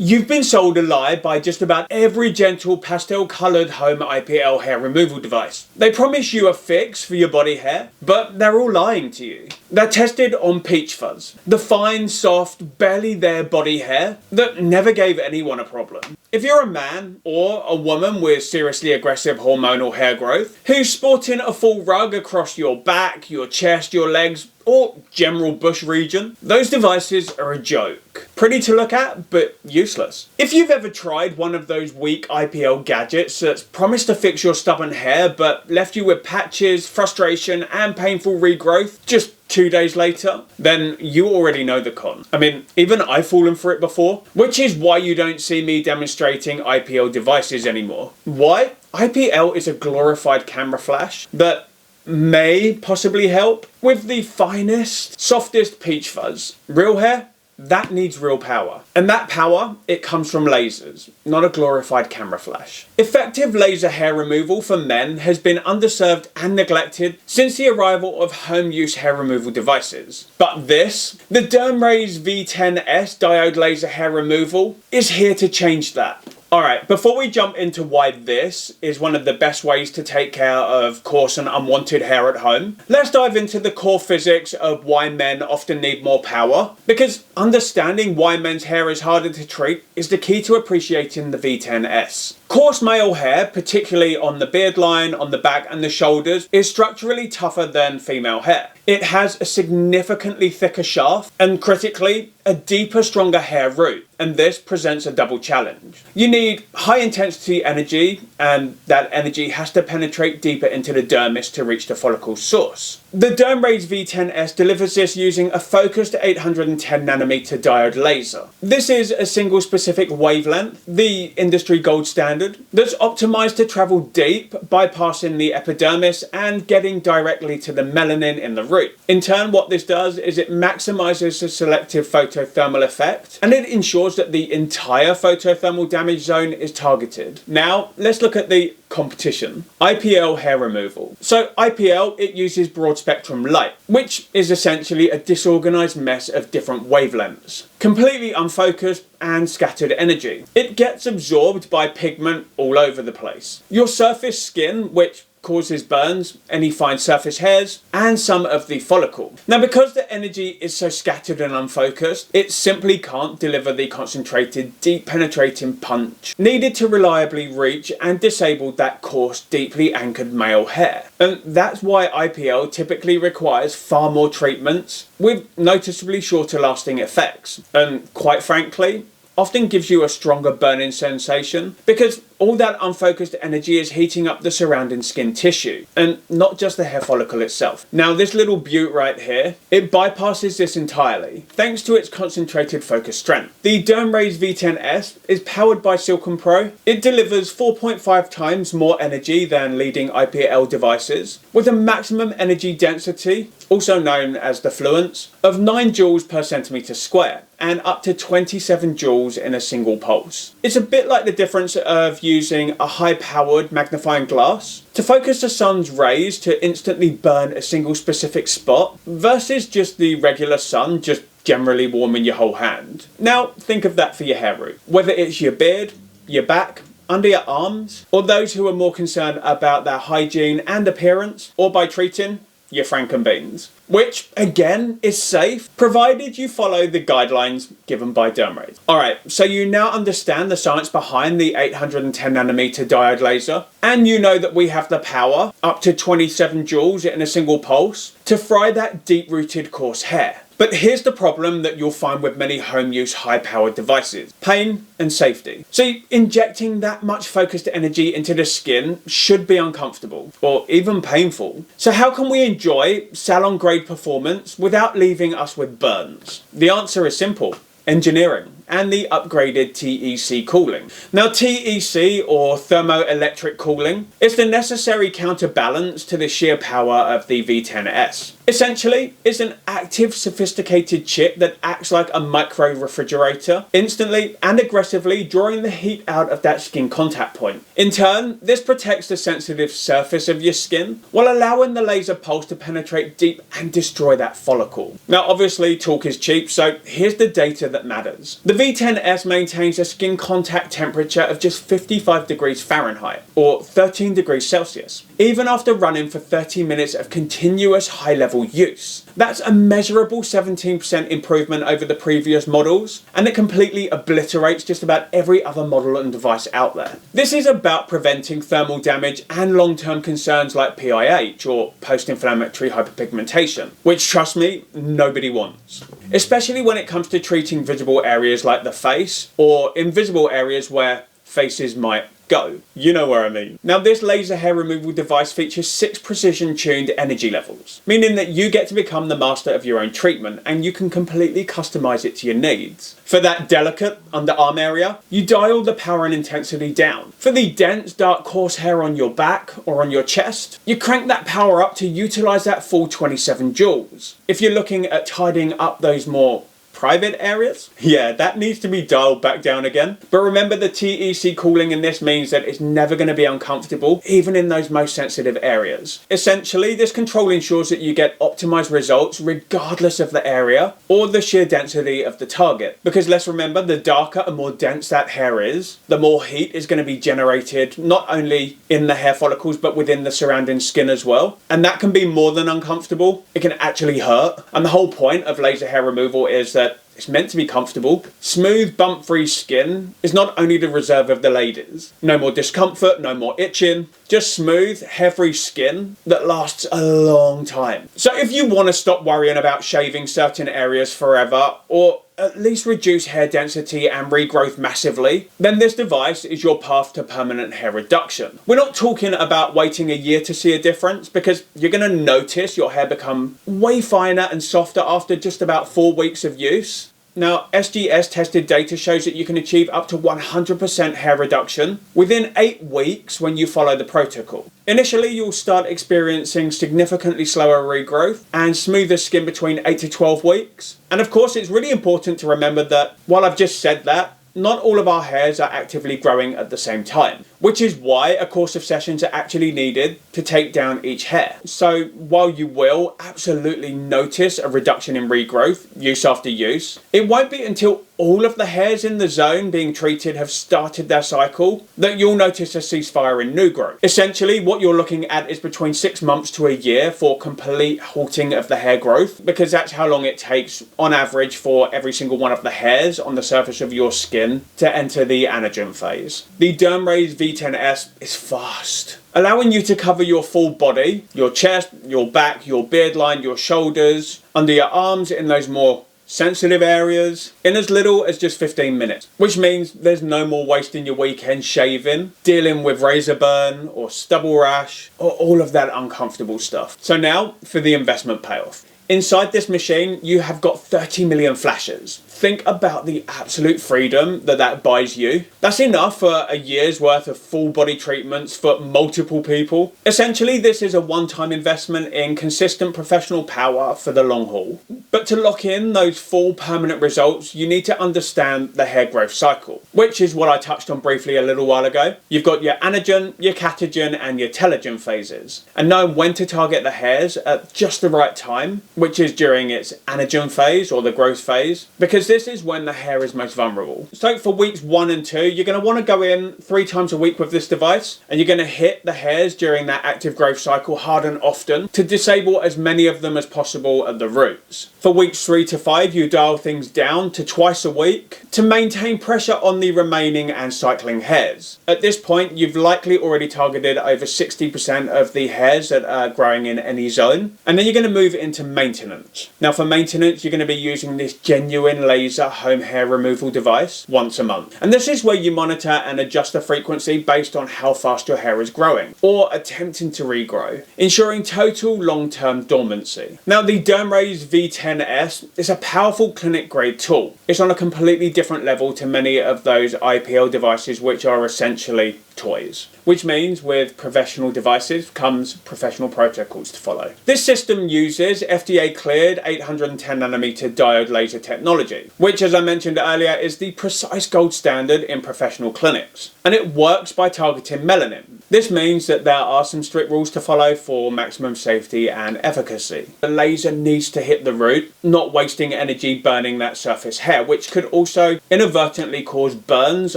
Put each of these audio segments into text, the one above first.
You've been sold a lie by just about every gentle pastel-coloured home IPL hair removal device. They promise you a fix for your body hair, but they're all lying to you. They're tested on peach fuzz, the fine, soft, barely there body hair that never gave anyone a problem. If you're a man or a woman with seriously aggressive hormonal hair growth who's sporting a full rug across your back, your chest, your legs, or general bush region, those devices are a joke. Pretty to look at, but useless. If you've ever tried one of those weak IPL gadgets that's promised to fix your stubborn hair but left you with patches, frustration, and painful regrowth just 2 days later, then you already know the con. I mean, even I've fallen for it before, which is why you don't see me demonstrating IPL devices anymore. Why? IPL is a glorified camera flash that may possibly help with the finest, softest peach fuzz. Real hair? That needs real power. And that power, it comes from lasers, not a glorified camera flash. Effective laser hair removal for men has been underserved and neglected since the arrival of home use hair removal devices. But this, the DermRays V10S diode laser hair removal, is here to change that. Alright, before we jump into why this is one of the best ways to take care of coarse and unwanted hair at home, let's dive into the core physics of why men often need more power, because understanding why men's hair is harder to treat is the key to appreciating the V10S. Coarse male hair, particularly on the beard line, on the back and the shoulders, is structurally tougher than female hair. It has a significantly thicker shaft and, critically, a deeper, stronger hair root, and this presents a double challenge. You need high intensity energy, and that energy has to penetrate deeper into the dermis to reach the follicle source. The DermRays V10S delivers this using a focused 810nm diode laser. This is a single specific wavelength, the industry gold standard, that's optimized to travel deep, bypassing the epidermis and getting directly to the melanin in the root. In turn, what this does is it maximizes the selective photothermal effect, and it ensures that the entire photothermal damage zone is targeted. Now, let's look at the competition. IPL hair removal. So IPL, it uses broad spectrum light, which is essentially a disorganized mess of different wavelengths, completely unfocused and scattered energy. It gets absorbed by pigment all over the place. Your surface skin, which causes burns, any fine surface hairs, and some of the follicle. Now, because the energy is so scattered and unfocused, it simply can't deliver the concentrated, deep penetrating punch needed to reliably reach and disable that coarse, deeply anchored male hair. And that's why IPL typically requires far more treatments with noticeably shorter lasting effects. And quite frankly, often gives you a stronger burning sensation because all that unfocused energy is heating up the surrounding skin tissue and not just the hair follicle itself. Now, this little beaut right here, it bypasses this entirely thanks to its concentrated focus strength. The DermRays V10S is powered by Silicon Pro. It delivers 4.5 times more energy than leading IPL devices with a maximum energy density, also known as the fluence, of 9 joules per centimeter square and up to 27 joules in a single pulse. It's a bit like the difference of using a high-powered magnifying glass to focus the sun's rays to instantly burn a single specific spot versus just the regular sun just generally warming your whole hand. Now think of that for your hair root. Whether it's your beard, your back, under your arms, or those who are more concerned about their hygiene and appearance, or by treating your frankenbeans, which again is safe provided you follow the guidelines given by DermRays. Alright, so you now understand the science behind the 810nm diode laser, and you know that we have the power, up to 27 joules in a single pulse, to fry that deep-rooted coarse hair. But here's the problem that you'll find with many home-use high-powered devices: pain and safety. So injecting that much focused energy into the skin should be uncomfortable, or even painful. So how can we enjoy salon-grade performance without leaving us with burns? The answer is simple: engineering and the upgraded TEC cooling. Now, TEC, or thermoelectric cooling, is the necessary counterbalance to the sheer power of the V10S. Essentially, it's an active, sophisticated chip that acts like a micro refrigerator, instantly and aggressively drawing the heat out of that skin contact point. In turn, this protects the sensitive surface of your skin while allowing the laser pulse to penetrate deep and destroy that follicle. Now, obviously, talk is cheap, so here's the data that matters. The V10S maintains a skin contact temperature of just 55 degrees Fahrenheit, or 13 degrees Celsius, even after running for 30 minutes of continuous high-level use. That's a measurable 17% improvement over the previous models, and it completely obliterates just about every other model and device out there. This is about preventing thermal damage and long-term concerns like PIH, or post-inflammatory hyperpigmentation, which, trust me, nobody wants. Especially when it comes to treating visible areas like the face, or invisible areas where faces might go. You know where I mean. Now, this laser hair removal device features 6 precision-tuned energy levels, meaning that you get to become the master of your own treatment, and you can completely customize it to your needs. For that delicate underarm area, you dial the power and intensity down. For the dense, dark, coarse hair on your back or on your chest, you crank that power up to utilize that full 27 joules. If you're looking at tidying up those more private areas, yeah, that needs to be dialed back down again. But remember, the TEC cooling in this means that it's never going to be uncomfortable, even in those most sensitive areas. Essentially, this control ensures that you get optimized results regardless of the area or the sheer density of the target. Because let's remember, the darker and more dense that hair is, the more heat is going to be generated not only in the hair follicles but within the surrounding skin as well. And that can be more than uncomfortable. It can actually hurt. And the whole point of laser hair removal is that it's meant to be comfortable. Smooth, bump-free skin is not only the reserve of the ladies. No more discomfort, no more itching. Just smooth, hair-free skin that lasts a long time. So if you want to stop worrying about shaving certain areas forever, or at least reduce hair density and regrowth massively, then this device is your path to permanent hair reduction. We're not talking about waiting a year to see a difference, because you're going to notice your hair become way finer and softer after just about 4 weeks of use. Now, SGS tested data shows that you can achieve up to 100% hair reduction within 8 weeks when you follow the protocol. Initially, you'll start experiencing significantly slower regrowth and smoother skin between 8 to 12 weeks. And of course, it's really important to remember that while I've just said that, not all of our hairs are actively growing at the same time, which is why a course of sessions are actually needed to take down each hair. So while you will absolutely notice a reduction in regrowth use after use, it won't be until all of the hairs in the zone being treated have started their cycle that you'll notice a ceasefire in new growth. Essentially, what you're looking at is between 6 months to a year for complete halting of the hair growth, because that's how long it takes on average for every single one of the hairs on the surface of your skin to enter the anagen phase. The DermRays V10S is fast, allowing you to cover your full body, your chest, your back, your beard line, your shoulders, under your arms in those more sensitive areas in as little as just 15 minutes, which means there's no more wasting your weekend shaving, dealing with razor burn or stubble rash or all of that uncomfortable stuff. So now for the investment payoff. Inside this machine, you have got 30 million flashes. Think about the absolute freedom that buys you. That's enough for a year's worth of full body treatments for multiple people. Essentially, this is a one-time investment in consistent professional power for the long haul. But to lock in those full permanent results, you need to understand the hair growth cycle, which is what I touched on briefly a little while ago. You've got your anagen, your catagen, and your telogen phases. And knowing when to target the hairs at just the right time, which is during its anagen phase or the growth phase, because this is when the hair is most vulnerable. So for weeks 1 and 2, you're going to want to go in 3 times a week with this device, and you're going to hit the hairs during that active growth cycle hard and often to disable as many of them as possible at the roots. For weeks 3 to 5, you dial things down to twice a week to maintain pressure on the remaining and cycling hairs. At this point, you've likely already targeted over 60% of the hairs that are growing in any zone, and then you're going to move into maintenance. Now for maintenance, you're going to be using this genuine laser home hair removal device once a month. And this is where you monitor and adjust the frequency based on how fast your hair is growing or attempting to regrow, ensuring total long-term dormancy. Now the DermRays V10S is a powerful clinic-grade tool. It's on a completely different level to many of those IPL devices, which are essentially toys, which means with professional devices comes professional protocols to follow. This system uses FDA cleared 810nm diode laser technology, do, which, as I mentioned earlier, is the precise gold standard in professional clinics. And it works by targeting melanin. This means that there are some strict rules to follow for maximum safety and efficacy. The laser needs to hit the root, not wasting energy burning that surface hair, which could also inadvertently cause burns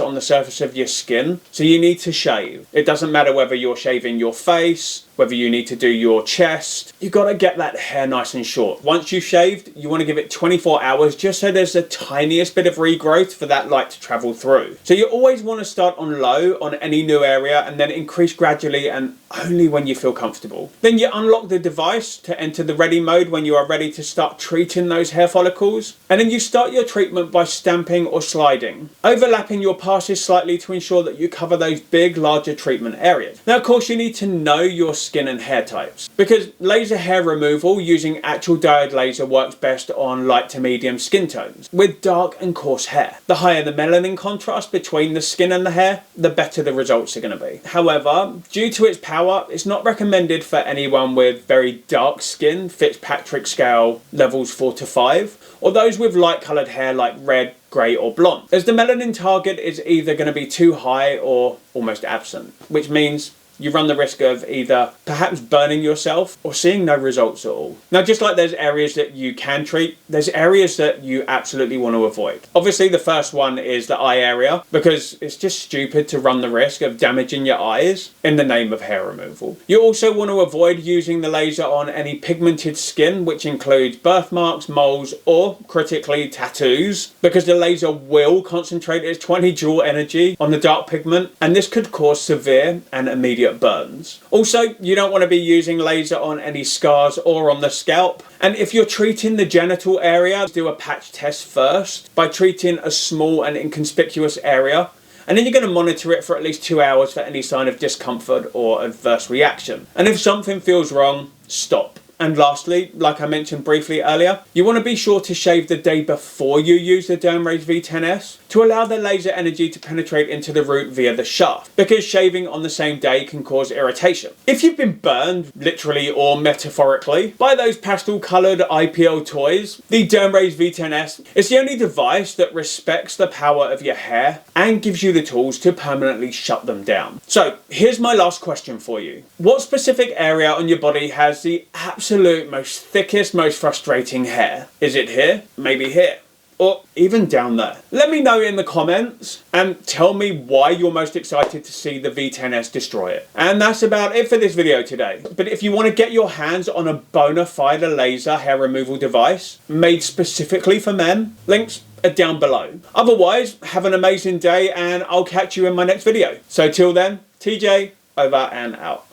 on the surface of your skin. So you need to shave. It doesn't matter whether you're shaving your face, whether you need to do your chest, you got to get that hair nice and short. Once you've shaved, you want to give it 24 hours just so there's the tiniest bit of regrowth for that light to travel through. So you always want to start on low on any new area and then increase gradually and only when you feel comfortable. Then you unlock the device to enter the ready mode when you are ready to start treating those hair follicles. And then you start your treatment by stamping or sliding, overlapping your passes slightly to ensure that you cover those big, larger treatment areas. Now, of course, you need to know your skin and hair types, because laser hair removal using actual diode laser works best on light to medium skin tones with dark and coarse hair. The higher the melanin contrast between the skin and the hair, the better the results are going to be. However, due to its power, it's not recommended for anyone with very dark skin, Fitzpatrick scale levels 4 to 5, or those with light coloured hair like red, grey or blonde, as the melanin target is either going to be too high or almost absent, which means you run the risk of either perhaps burning yourself or seeing no results at all. Now, just like there's areas that you can treat, there's areas that you absolutely want to avoid. Obviously, the first one is the eye area, because it's just stupid to run the risk of damaging your eyes in the name of hair removal. You also want to avoid using the laser on any pigmented skin, which includes birthmarks, moles, or critically tattoos, because the laser will concentrate its 20 joule energy on the dark pigment, and this could cause severe and immediate burns. Also, you don't want to be using laser on any scars or on the scalp. And if you're treating the genital area, do a patch test first by treating a small and inconspicuous area. And then you're going to monitor it for at least 2 hours for any sign of discomfort or adverse reaction. And if something feels wrong, stop. And lastly, like I mentioned briefly earlier, you want to be sure to shave the day before you use the DermRays V10S to allow the laser energy to penetrate into the root via the shaft, because shaving on the same day can cause irritation. If you've been burned, literally or metaphorically, by those pastel coloured IPL toys, the DermRays V10S is the only device that respects the power of your hair and gives you the tools to permanently shut them down. So here's my last question for you. What specific area on your body has the absolute most thickest, most frustrating hair? Is it here? Maybe here? Or even down there? Let me know in the comments and tell me why you're most excited to see the V10S destroy it. And that's about it for this video today. But if you want to get your hands on a bona fide laser hair removal device made specifically for men, links are down below. Otherwise, have an amazing day and I'll catch you in my next video. So till then, TJ over and out.